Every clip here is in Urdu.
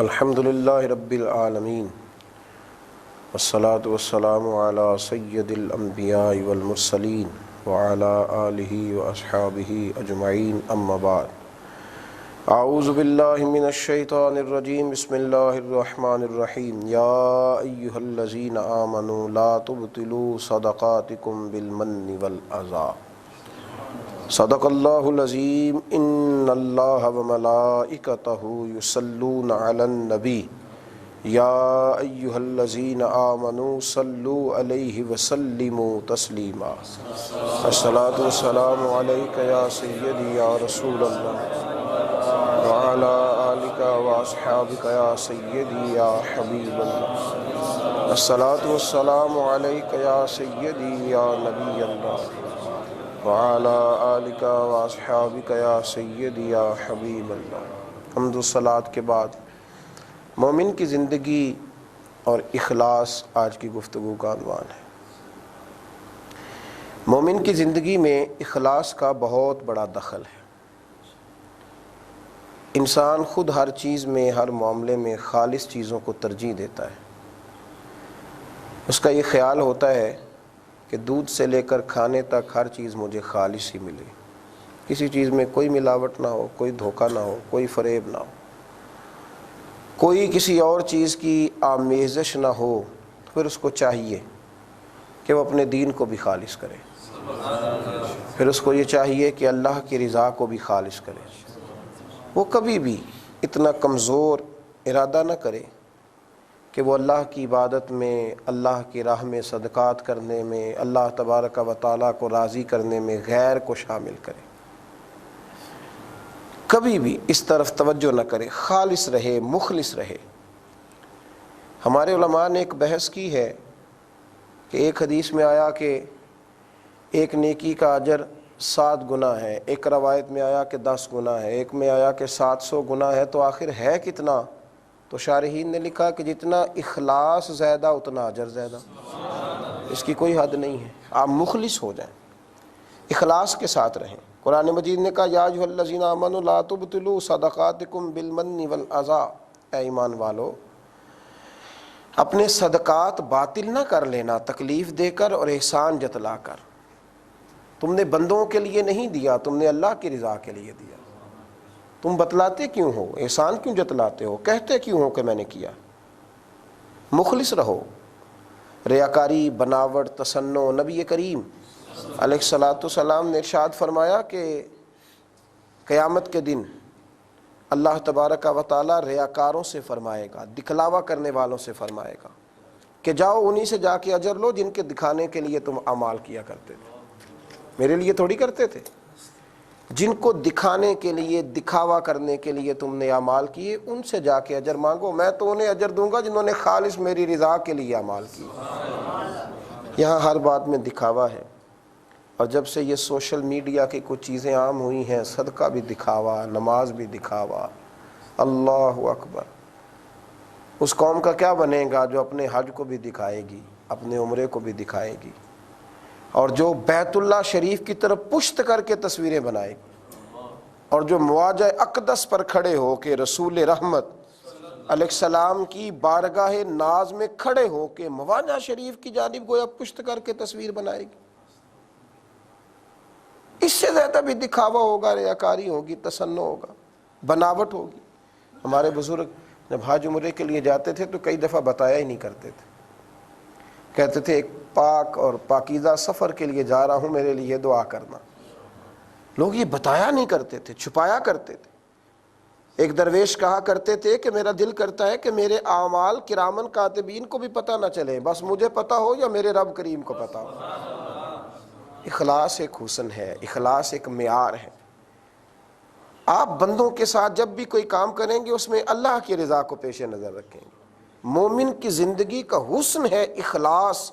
الحمدللہ رب العالمین والصلاة والسلام علی سید الانبیاء والمرسلین وعلی آلہ واصحابہ اجمعین اما بعد اعوذ باللہ من الشیطان الرجیم بسم اللہ الرحمن الرحیم یا ایہا الذین آمنوا لا تبطلوا صدقاتکم بالمن والعذا صدق اللہ العظیم ان اللہ وملائکتہ یصلون علی النبی یا ایہا الذین آمنوا صلوا علیہ وسلموا تسلیما الصلاۃ والسلام علیک یا سیدی یا رسول اللہ وعلی آلک واصحابک یا سیدی یا حبیب اللہ الصلاۃ والسلام علیک یا سیدی یا نبی اللہ وعلی آلک واصحابک یا سیدی یا حبیب اللہ۔ حمد و صلوات کے بعد مومن کی زندگی اور اخلاص آج کی گفتگو کا عنوان ہے۔ مومن کی زندگی میں اخلاص کا بہت بڑا دخل ہے۔ انسان خود ہر چیز میں، ہر معاملے میں خالص چیزوں کو ترجیح دیتا ہے۔ اس کا یہ خیال ہوتا ہے کہ دودھ سے لے کر کھانے تک ہر چیز مجھے خالص ہی ملے، کسی چیز میں کوئی ملاوٹ نہ ہو، کوئی دھوکہ نہ ہو، کوئی فریب نہ ہو، کوئی کسی اور چیز کی آمیزش نہ ہو۔ پھر اس کو چاہیے کہ وہ اپنے دین کو بھی خالص کرے، پھر اس کو یہ چاہیے کہ اللہ کی رضا کو بھی خالص کرے۔ وہ کبھی بھی اتنا کمزور ارادہ نہ کرے کہ وہ اللہ کی عبادت میں، اللہ کی راہ میں صدقات کرنے میں، اللہ تبارک و تعالیٰ کو راضی کرنے میں غیر کو شامل کرے۔ کبھی بھی اس طرف توجہ نہ کرے، خالص رہے، مخلص رہے۔ ہمارے علماء نے ایک بحث کی ہے کہ ایک حدیث میں آیا کہ ایک نیکی کا اجر 7 گنا ہے، ایک روایت میں آیا کہ 10 گنا ہے، ایک میں آیا کہ 700 گنا ہے، تو آخر ہے کتنا؟ تو شارحین نے لکھا کہ جتنا اخلاص زیادہ اتنا اجر زیادہ، اس کی کوئی حد نہیں ہے۔ آپ مخلص ہو جائیں، اخلاص کے ساتھ رہیں۔ قرآن مجید نے کہا یا ایھا الذین آمنوا لا تبطلوا صدقاتکم بالمن والعذا، اے ایمان والو اپنے صدقات باطل نہ کر لینا تکلیف دے کر اور احسان جتلا کر۔ تم نے بندوں کے لیے نہیں دیا، تم نے اللہ کی رضا کے لیے دیا۔ تم بتلاتے کیوں ہو؟ احسان کیوں جتلاتے ہو؟ کہتے کیوں ہو کہ میں نے کیا؟ مخلص رہو۔ ریاکاری، بناوٹ، تصنع، نبی کریم علیہ الصلاۃ والسلام نے ارشاد فرمایا کہ قیامت کے دن اللہ تبارک و تعالیٰ ریاکاروں سے فرمائے گا، دکھلاوا کرنے والوں سے فرمائے گا کہ جاؤ انہی سے جا کے اجر لو جن کے دکھانے کے لیے تم اعمال کیا کرتے تھے، میرے لیے تھوڑی کرتے تھے۔ جن کو دکھانے کے لیے، دکھاوا کرنے کے لیے تم نے اعمال کیے، ان سے جا کے اجر مانگو، میں تو انہیں اجر دوں گا جنہوں نے خالص میری رضا کے لیے اعمال کیے۔ یہاں ہر بات میں دکھاوا ہے، اور جب سے یہ سوشل میڈیا کی کچھ چیزیں عام ہوئی ہیں، صدقہ بھی دکھاوا، نماز بھی دکھاوا، اللہ اکبر۔ اس قوم کا کیا بنے گا جو اپنے حج کو بھی دکھائے گی، اپنے عمرے کو بھی دکھائے گی، اور جو بیت اللہ شریف کی طرف پشت کر کے تصویریں بنائے گی، اور جو مواجہ اقدس پر کھڑے ہو کے رسول رحمت علیہ السلام کی بارگاہ ناز میں کھڑے ہو کے مواجہ شریف کی جانب گویا پشت کر کے تصویر بنائے گی۔ اس سے زیادہ بھی دکھاوا ہوگا، ریاکاری ہوگی، تصنع ہوگا، بناوٹ ہوگی۔ ہمارے بزرگ جب حج عمرے کے لیے جاتے تھے تو کئی دفعہ بتایا ہی نہیں کرتے تھے، کہتے تھے ایک پاک اور پاکیزہ سفر کے لیے جا رہا ہوں، میرے لیے دعا کرنا۔ لوگ یہ بتایا نہیں کرتے تھے، چھپایا کرتے تھے۔ ایک درویش کہا کرتے تھے کہ میرا دل کرتا ہے کہ میرے اعمال کرامن کاتبین کو بھی پتہ نہ چلے، بس مجھے پتہ ہو یا میرے رب کریم کو پتہ ہو۔ اخلاص ایک حسن ہے، اخلاص ایک معیار ہے۔ آپ بندوں کے ساتھ جب بھی کوئی کام کریں گے اس میں اللہ کی رضا کو پیش نظر رکھیں گے۔ مومن کی زندگی کا حسن ہے اخلاص،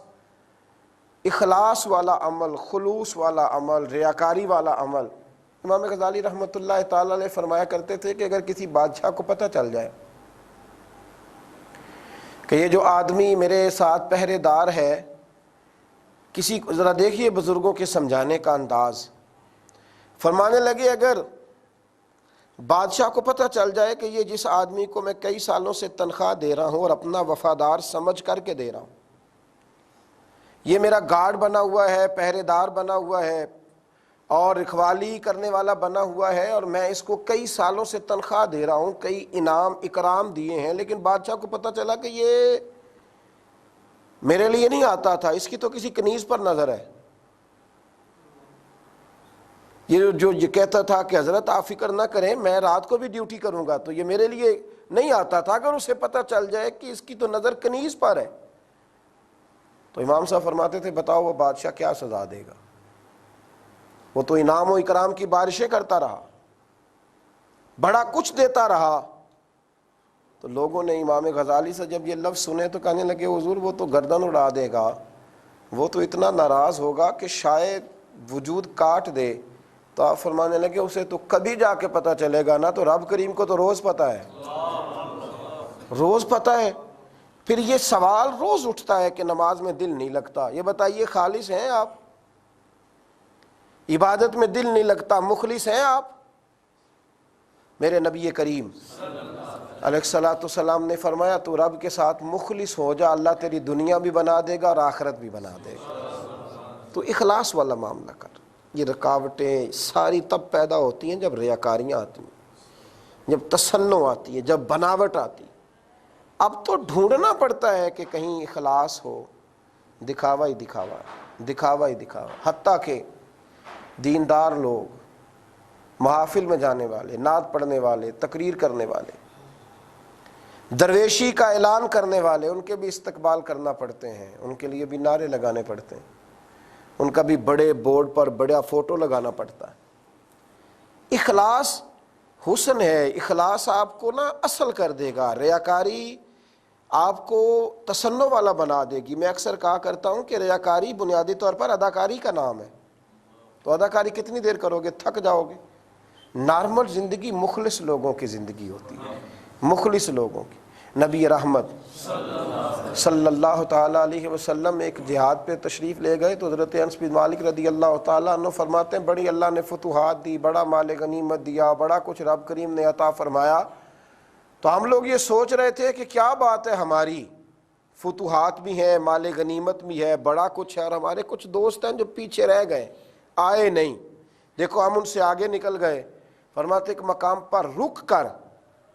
اخلاص والا عمل، خلوص والا عمل، ریاکاری والا عمل۔ امام غزالی رحمۃ اللہ تعالی علیہ فرمایا کرتے تھے کہ اگر کسی بادشاہ کو پتہ چل جائے کہ یہ جو آدمی میرے ساتھ پہرے دار ہے، کسی کو ذرا دیکھیے بزرگوں کے سمجھانے کا انداز، فرمانے لگے اگر بادشاہ کو پتہ چل جائے کہ یہ جس آدمی کو میں کئی سالوں سے تنخواہ دے رہا ہوں اور اپنا وفادار سمجھ کر کے دے رہا ہوں، یہ میرا گارڈ بنا ہوا ہے، پہرے دار بنا ہوا ہے اور رکھوالی کرنے والا بنا ہوا ہے، اور میں اس کو کئی سالوں سے تنخواہ دے رہا ہوں، کئی انعام اکرام دیے ہیں، لیکن بادشاہ کو پتہ چلا کہ یہ میرے لیے نہیں آتا تھا، اس کی تو کسی کنیز پر نظر ہے، یہ جو یہ کہتا تھا کہ حضرت آپ فکر نہ کریں میں رات کو بھی ڈیوٹی کروں گا، تو یہ میرے لیے نہیں آتا تھا۔ اگر اسے پتہ چل جائے کہ اس کی تو نظر کنیز پر ہے، تو امام صاحب فرماتے تھے بتاؤ وہ بادشاہ کیا سزا دے گا؟ وہ تو انعام و اکرام کی بارشیں کرتا رہا، بڑا کچھ دیتا رہا۔ تو لوگوں نے امام غزالی سے جب یہ لفظ سنے تو کہنے لگے حضور وہ تو گردن اڑا دے گا، وہ تو اتنا ناراض ہوگا کہ شاید وجود کاٹ دے۔ تو آپ فرمانے لگے اسے تو کبھی جا کے پتہ چلے گا نا، تو رب کریم کو تو روز پتہ ہے، روز پتہ ہے۔ پھر یہ سوال روز اٹھتا ہے کہ نماز میں دل نہیں لگتا، یہ بتائیے خالص ہیں آپ؟ عبادت میں دل نہیں لگتا، مخلص ہیں آپ؟ میرے نبی کریم علیہ الصلوۃ والسلام نے فرمایا تو رب کے ساتھ مخلص ہو جا، اللہ تیری دنیا بھی بنا دے گا اور آخرت بھی بنا دے گا۔ تو اخلاص والا معاملہ کر۔ یہ رکاوٹیں ساری تب پیدا ہوتی ہیں جب ریاکاریاں آتی ہیں، جب تصنع آتی ہے، جب بناوٹ آتی ہے۔ اب تو ڈھونڈنا پڑتا ہے کہ کہیں اخلاص ہو، دکھاوا ہی دکھاوا، دکھاوا ہی دکھاوا۔ حتیٰ کہ دیندار لوگ، محافل میں جانے والے، نعت پڑھنے والے، تقریر کرنے والے، درویشی کا اعلان کرنے والے، ان کے بھی استقبال کرنا پڑتے ہیں، ان کے لیے بھی نعرے لگانے پڑتے ہیں، ان کا بھی بڑے بورڈ پر بڑا فوٹو لگانا پڑتا ہے۔ اخلاص حسن ہے، اخلاص آپ کو نا اصل کر دے گا، ریاکاری آپ کو تصنع والا بنا دے گی۔ میں اکثر کہا کرتا ہوں کہ ریاکاری بنیادی طور پر اداکاری کا نام ہے، تو اداکاری کتنی دیر کرو گے؟ تھک جاؤ گے۔ نارمل زندگی مخلص لوگوں کی زندگی ہوتی ہے، مخلص لوگوں کی۔ نبی رحمت صلی اللہ تعالیٰ علیہ وسلم ایک جہاد پہ تشریف لے گئے تو حضرت انس بن مالک رضی اللہ تعالیٰ عنہ فرماتے ہیں بڑی اللہ نے فتوحات دی، بڑا مال غنیمت دیا، بڑا کچھ رب کریم نے عطا فرمایا۔ تو ہم لوگ یہ سوچ رہے تھے کہ کیا بات ہے، ہماری فتوحات بھی ہیں، مال غنیمت بھی ہے، بڑا کچھ ہے، اور ہمارے کچھ دوست ہیں جو پیچھے رہ گئے، آئے نہیں۔ دیکھو ہم ان سے آگے نکل گئے۔ فرماتے ایک مقام پر رک کر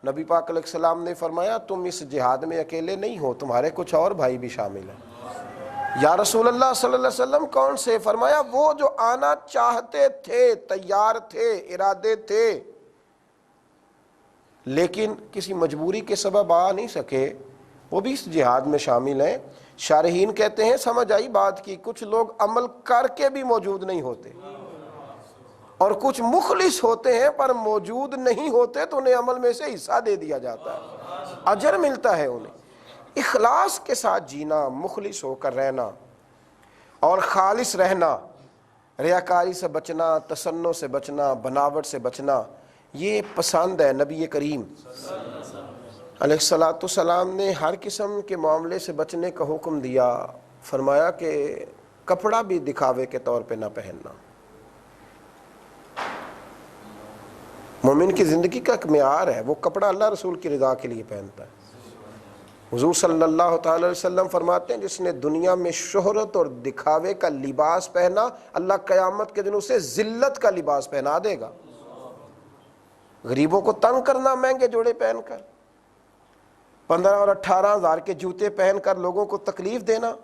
نبی پاک علیہ السلام نے فرمایا تم اس جہاد میں اکیلے نہیں ہو، تمہارے کچھ اور بھائی بھی شامل ہیں۔ یا رسول اللہ صلی اللہ علیہ وسلم کون سے؟ فرمایا وہ جو آنا چاہتے تھے، تیار تھے، ارادے تھے، لیکن کسی مجبوری کے سبب آ نہیں سکے، وہ بھی اس جہاد میں شامل ہیں۔ شارحین کہتے ہیں سمجھ آئی بات کی، کچھ لوگ عمل کر کے بھی موجود نہیں ہوتے، اور کچھ مخلص ہوتے ہیں پر موجود نہیں ہوتے تو انہیں عمل میں سے حصہ دے دیا جاتا ہے، اجر ملتا ہے انہیں۔ اخلاص کے ساتھ جینا، مخلص ہو کر رہنا اور خالص رہنا، ریاکاری سے بچنا، تصنع سے بچنا، بناوٹ سے بچنا، یہ پسند ہے۔ نبی کریم علیہ الصلوۃ والسلام نے ہر قسم کے معاملے سے بچنے کا حکم دیا۔ فرمایا کہ کپڑا بھی دکھاوے کے طور پہ نہ پہننا۔ مومن کی زندگی کا ایک معیار ہے، وہ کپڑا اللہ رسول کی رضا کے لیے پہنتا ہے۔ حضور صلی اللہ تعالی علیہ وسلم فرماتے ہیں جس نے دنیا میں شہرت اور دکھاوے کا لباس پہنا، اللہ قیامت کے دن اسے ذلت کا لباس پہنا دے گا۔ غریبوں کو تنگ کرنا مہنگے جوڑے پہن کر، 15 اور 18 ہزار کے جوتے پہن کر لوگوں کو تکلیف دینا،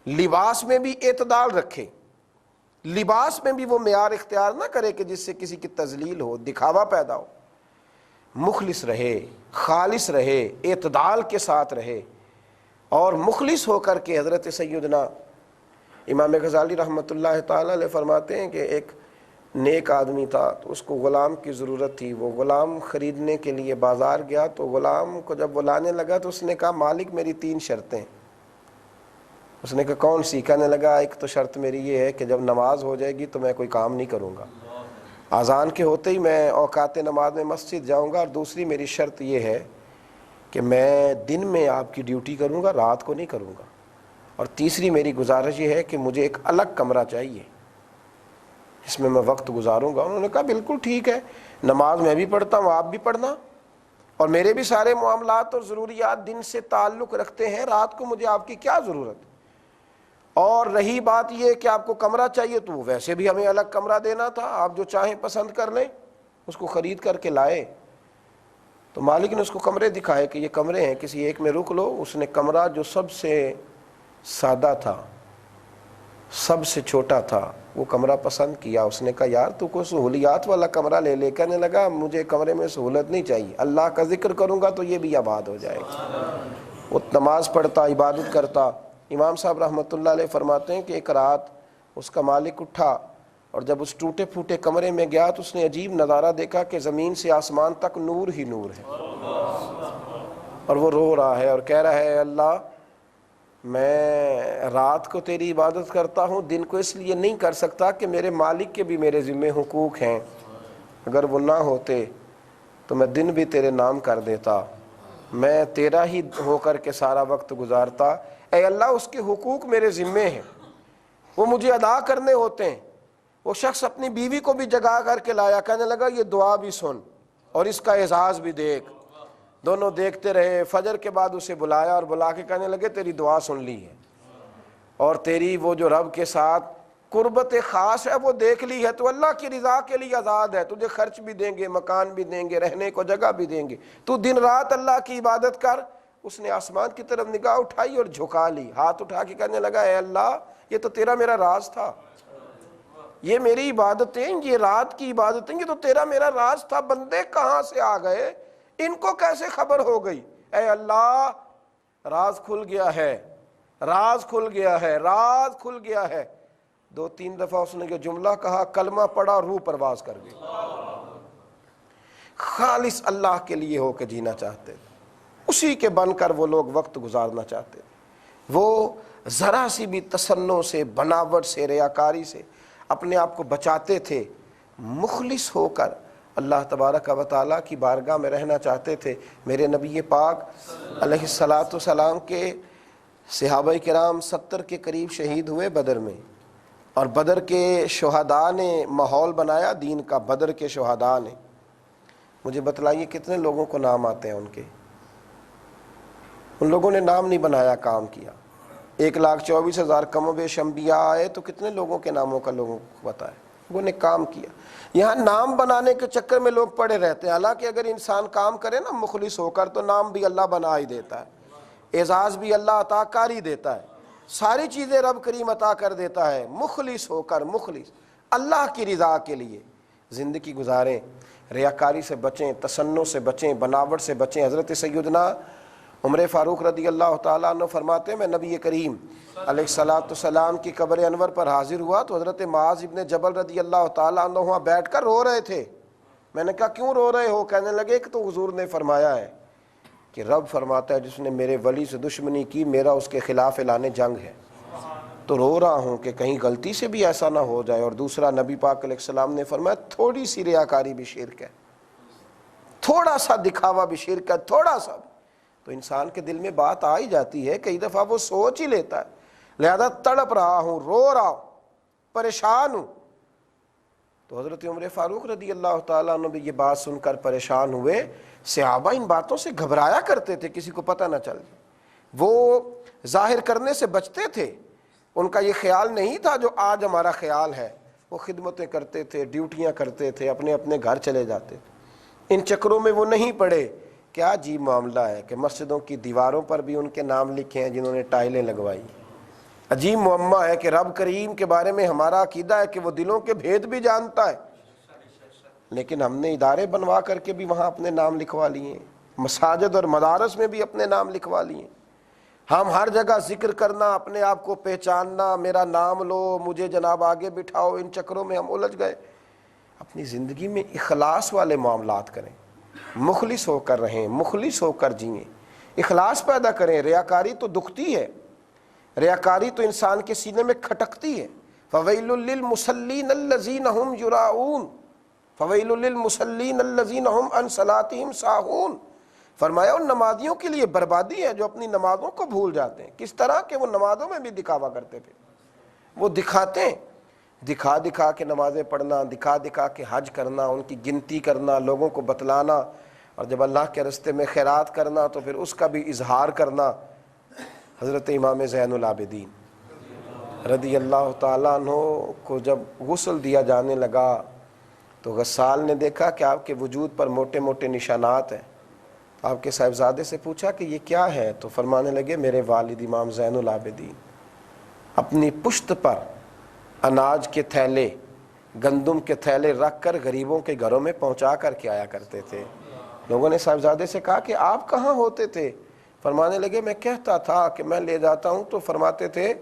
لباس میں بھی اعتدال رکھے، لباس میں بھی وہ معیار اختیار نہ کرے کہ جس سے کسی کی تذلیل ہو، دکھاوا پیدا ہو۔ مخلص رہے، خالص رہے، اعتدال کے ساتھ رہے، اور مخلص ہو کر کے حضرت سیدنا امام غزالی رحمۃ اللہ تعالی علیہ فرماتے ہیں کہ ایک نیک آدمی تھا تو اس کو غلام کی ضرورت تھی، وہ غلام خریدنے کے لیے بازار گیا تو غلام کو جب وہ لانے لگا تو اس نے کہا مالک میری 3 شرطیں۔ اس نے کہا کون سی؟ کہنے لگا ایک تو شرط میری یہ ہے کہ جب نماز ہو جائے گی تو میں کوئی کام نہیں کروں گا، اذان کے ہوتے ہی میں اوقات نماز میں مسجد جاؤں گا، اور دوسری میری شرط یہ ہے کہ میں دن میں آپ کی ڈیوٹی کروں گا، رات کو نہیں کروں گا، اور تیسری میری گزارش یہ ہے کہ مجھے ایک الگ کمرہ چاہیے۔ اس میں وقت گزاروں گا۔ انہوں نے کہا بالکل ٹھیک ہے، نماز میں بھی پڑھتا ہوں، آپ بھی پڑھنا، اور میرے بھی سارے معاملات اور ضروریات دن سے تعلق رکھتے ہیں، رات کو مجھے آپ کی کیا ضرورت ہے؟ اور رہی بات یہ کہ آپ کو کمرہ چاہیے تو ویسے بھی ہمیں الگ کمرہ دینا تھا، آپ جو چاہیں پسند کر لیں۔ اس کو خرید کر کے لائے تو مالک نے اس کو کمرے دکھائے کہ یہ کمرے ہیں، کسی ایک میں رک لو۔ اس نے کمرہ جو سب سے سادہ تھا، سب سے چھوٹا تھا، وہ کمرہ پسند کیا۔ اس نے کہا یار تو کوئی سہولیات والا کمرہ لے لے۔ کہنے لگا مجھے کمرے میں سہولت نہیں چاہیے، اللہ کا ذکر کروں گا تو یہ بھی آباد ہو جائے گا۔ وہ نماز پڑھتا، عبادت کرتا۔ امام صاحب رحمۃ اللہ علیہ فرماتے ہیں کہ ایک رات اس کا مالک اٹھا اور جب اس ٹوٹے پھوٹے کمرے میں گیا تو اس نے عجیب نظارہ دیکھا کہ زمین سے آسمان تک نور ہی نور ہے، اور وہ رو رہا ہے اور کہہ رہا ہے اللہ میں رات کو تیری عبادت کرتا ہوں، دن کو اس لیے نہیں کر سکتا کہ میرے مالک کے بھی میرے ذمہ حقوق ہیں، اگر وہ نہ ہوتے تو میں دن بھی تیرے نام کر دیتا، میں تیرا ہی ہو کر کے سارا وقت گزارتا۔ اے اللہ اس کے حقوق میرے ذمہ ہیں، وہ مجھے ادا کرنے ہوتے ہیں۔ وہ شخص اپنی بیوی کو بھی جگا کر کے لایا، کہنے لگا یہ دعا بھی سن اور اس کا اعزاز بھی دیکھ۔ دونوں دیکھتے رہے، فجر کے بعد اسے بلایا اور بلا کے کہنے لگے تیری دعا سن لی ہے، اور تیری وہ جو رب کے ساتھ قربت خاص ہے وہ دیکھ لی ہے، تو اللہ کی رضا کے لیے آزاد ہے، تجھے خرچ بھی دیں گے، مکان بھی دیں گے، رہنے کو جگہ بھی دیں گے، تو دن رات اللہ کی عبادت کر۔ اس نے آسمان کی طرف نگاہ اٹھائی اور جھکا لی، ہاتھ اٹھا کے کہنے لگا اے اللہ یہ تو تیرا میرا راز تھا، یہ میری عبادتیں، یہ رات کی عبادتیں، یہ تو تیرا میرا راز تھا، بندے کہاں سے آ گئے، ان کو کیسے خبر ہو گئی؟ اے اللہ راز کھل گیا ہے، راز کھل گیا ہے، راز کھل گیا ہے۔ 2-3 دفعہ اس نے جو جملہ کہا، کلمہ پڑھا، روح پرواز کر گئی۔ خالص اللہ کے لیے ہو کے جینا چاہتے تھے، اسی کے بن کر وہ لوگ وقت گزارنا چاہتے تھے۔ وہ ذرا سی بھی تصنع سے، بناوٹ سے، ریاکاری سے اپنے آپ کو بچاتے تھے، مخلص ہو کر اللہ تبارک و تعالیٰ کی بارگاہ میں رہنا چاہتے تھے۔ میرے نبی پاک علیہ الصلاۃ والسلام کے صحابہ کرام 70 کے قریب شہید ہوئے بدر میں، اور بدر کے شہداء نے ماحول بنایا دین کا۔ بدر کے شہداء نے، مجھے بتلائیے کتنے لوگوں کو نام آتے ہیں ان کے؟ ان لوگوں نے نام نہیں بنایا، کام کیا۔ 1,24,000 کم و بیش انبیاء آئے تو کتنے لوگوں کے ناموں کا لوگوں کو پتہ ہے؟ لوگوں نے کام کیا۔ یہاں نام بنانے کے چکر میں لوگ پڑے رہتے ہیں، حالانکہ اگر انسان کام کرے نا مخلص ہو کر تو نام بھی اللہ بنا ہی دیتا ہے، اعزاز بھی اللہ عطا کر ہی دیتا ہے، ساری چیزیں رب کریم عطا کر دیتا ہے۔ مخلص ہو کر، مخلص اللہ کی رضا کے لیے زندگی گزاریں، ریاکاری سے بچیں، تصنع سے بچیں، بناوٹ سے بچیں۔ حضرت سیدنا عمر فاروق رضی اللہ تعالیٰ عنہ فرماتے ہیں میں نبی کریم علیہ الصلاۃ والسلام کی قبر انور پر حاضر ہوا تو حضرت معاذ ابن جبل رضی اللہ تعالیٰ عنہ وہاں بیٹھ کر رو رہے تھے۔ میں نے کہا کیوں رو رہے ہو؟ کہنے لگے کہ تو حضور نے فرمایا ہے کہ رب فرماتا ہے جس نے میرے ولی سے دشمنی کی میرا اس کے خلاف اعلان جنگ ہے، تو رو رہا ہوں کہ کہیں غلطی سے بھی ایسا نہ ہو جائے۔ اور دوسرا نبی پاک علیہ السلام نے فرمایا تھوڑی سی ریاکاری بھی شرک ہے، تھوڑا سا دکھاوا بھی شرک ہے، تھوڑا سا بھی، تو انسان کے دل میں بات آ ہی جاتی ہے، کئی دفعہ وہ سوچ ہی لیتا ہے۔ لہذا تڑپ رہا ہوں، رو رہا ہوں، پریشان ہوں۔ تو حضرت عمر فاروق رضی اللہ تعالیٰ عنہ بھی یہ بات سن کر پریشان ہوئے۔ صحابہ ان باتوں سے گھبرایا کرتے تھے کسی کو پتہ نہ چل جائے، وہ ظاہر کرنے سے بچتے تھے، ان کا یہ خیال نہیں تھا جو آج ہمارا خیال ہے۔ وہ خدمتیں کرتے تھے، ڈیوٹیاں کرتے تھے، اپنے اپنے گھر چلے جاتے تھے۔ ان چکروں میں وہ نہیں پڑے۔ کیا عجیب معاملہ ہے کہ مسجدوں کی دیواروں پر بھی ان کے نام لکھے ہیں جنہوں نے ٹائلیں لگوائی۔ عجیب معمہ ہے کہ رب کریم کے بارے میں ہمارا عقیدہ ہے کہ وہ دلوں کے بھید بھی جانتا ہے، لیکن ہم نے ادارے بنوا کر کے بھی وہاں اپنے نام لکھوا لیے، مساجد اور مدارس میں بھی اپنے نام لکھوا لیے۔ ہم ہر جگہ ذکر کرنا، اپنے آپ کو پہچاننا، میرا نام لو، مجھے جناب آگے بٹھاؤ، ان چکروں میں ہم الجھ گئے۔ اپنی زندگی میں اخلاص والے معاملات کریں، مخلص ہو کر رہیں، مخلص ہو کر جئیں، اخلاص پیدا کریں۔ ریاکاری تو دکھتی ہے، ریاکاری تو انسان کے سینے میں کھٹکتی ہے۔ فویل للمصلین الذین هم یراؤون، فویل للمصلین الذین هم عن صلاتهم ساہون۔ فرمایا ان نمازیوں کے لیے بربادی ہے جو اپنی نمازوں کو بھول جاتے ہیں۔ کس طرح کہ وہ نمازوں میں بھی دکھاوا کرتے تھے، وہ دکھاتے ہیں، دکھا دکھا کے نمازیں پڑھنا، دکھا دکھا کے حج کرنا، ان کی گنتی کرنا، لوگوں کو بتلانا، اور جب اللہ کے راستے میں خیرات کرنا تو پھر اس کا بھی اظہار کرنا۔ حضرت امام زین العابدین رضی اللہ تعالیٰ عنہ کو جب غسل دیا جانے لگا تو غسال نے دیکھا کہ آپ کے وجود پر موٹے موٹے نشانات ہیں۔ آپ کے صاحبزادے سے پوچھا کہ یہ کیا ہے؟ تو فرمانے لگے میرے والد امام زین العابدین اپنی پشت پر اناج کے تھیلے، گندم کے تھیلے رکھ کر غریبوں کے گھروں میں پہنچا کر کے آیا کرتے تھے۔ لوگوں نے صاحبزادے سے کہا کہ آپ کہاں ہوتے تھے؟ فرمانے لگے میں کہتا تھا کہ میں لے جاتا ہوں تو فرماتے تھے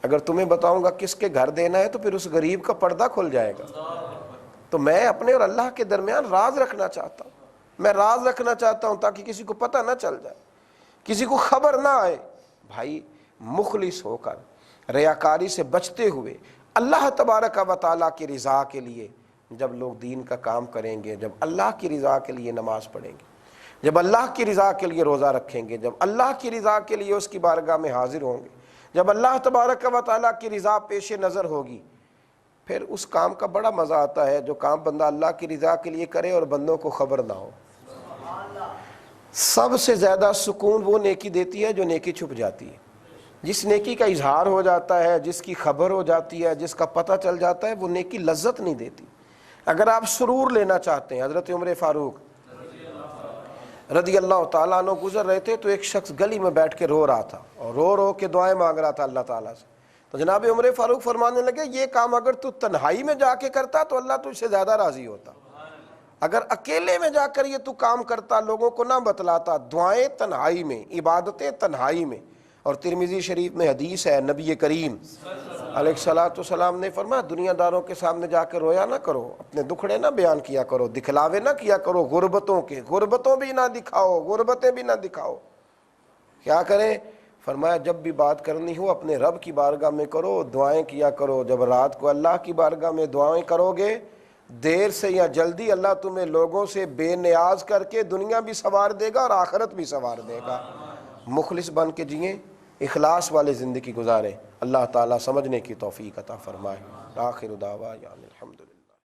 اگر تمہیں بتاؤں گا کس کے گھر دینا ہے تو پھر اس غریب کا پردہ کھل جائے گا۔ تو میں اپنے اور اللہ کے درمیان راز رکھنا چاہتا ہوں، میں راز رکھنا چاہتا ہوں تاکہ کسی کو پتہ نہ چل جائے، کسی کو خبر نہ آئے۔ بھائی مخلص ہو کر، ریاکاری سے بچتے ہوئے، اللہ تبارک و تعالیٰ کی رضا کے لیے جب لوگ دین کا کام کریں گے، جب اللہ کی رضا کے لیے نماز پڑھیں گے، جب اللہ کی رضا کے لیے روزہ رکھیں گے، جب اللہ کی رضا کے لیے اس کی بارگاہ میں حاضر ہوں گے، جب اللہ تبارک و تعالیٰ کی رضا پیش نظر ہوگی، پھر اس کام کا بڑا مزہ آتا ہے جو کام بندہ اللہ کی رضا کے لیے کرے اور بندوں کو خبر نہ ہو۔ سب سے زیادہ سکون وہ نیکی دیتی ہے جو نیکی چھپ جاتی ہے۔ جس نیکی کا اظہار ہو جاتا ہے، جس کی خبر ہو جاتی ہے، جس کا پتہ چل جاتا ہے، وہ نیکی لذت نہیں دیتی۔ اگر آپ سرور لینا چاہتے ہیں، حضرت عمر فاروق رضی اللہ تعالیٰ عنہ گزر رہے تھے تو ایک شخص گلی میں بیٹھ کے رو رہا تھا اور رو رو کے دعائیں مانگ رہا تھا اللہ تعالیٰ سے۔ تو جناب عمر فاروق فرمانے لگے یہ کام اگر تو تنہائی میں جا کے کرتا تو اللہ تجھ سے زیادہ راضی ہوتا، اگر اکیلے میں جا کر یہ تو کام کرتا، لوگوں کو نہ بتلاتا، دعائیں تنہائی میں، عبادتیں تنہائی میں۔ اور ترمذی شریف میں حدیث ہے، نبی کریم علیہ الصلوۃ والسلام نے فرمایا دنیا داروں کے سامنے جا کے رویا نہ کرو، اپنے دکھڑے نہ بیان کیا کرو، دکھلاوے نہ کیا کرو غربتوں کے، غربتوں بھی نہ دکھاؤ، غربتیں بھی نہ دکھاؤ۔ کیا کریں؟ فرمایا جب بھی بات کرنی ہو اپنے رب کی بارگاہ میں کرو، دعائیں کیا کرو۔ جب رات کو اللہ کی بارگاہ میں دعائیں کرو گے، دیر سے یا جلدی اللہ تمہیں لوگوں سے بے نیاز کر کے دنیا بھی سنوار دے گا اور آخرت بھی سنوار دے گا۔ مخلص بن کے جئیں، اخلاص والے زندگی گزاریں۔ اللہ تعالیٰ سمجھنے کی توفیق عطا فرمائے۔ آخر دعوانا الحمدللہ۔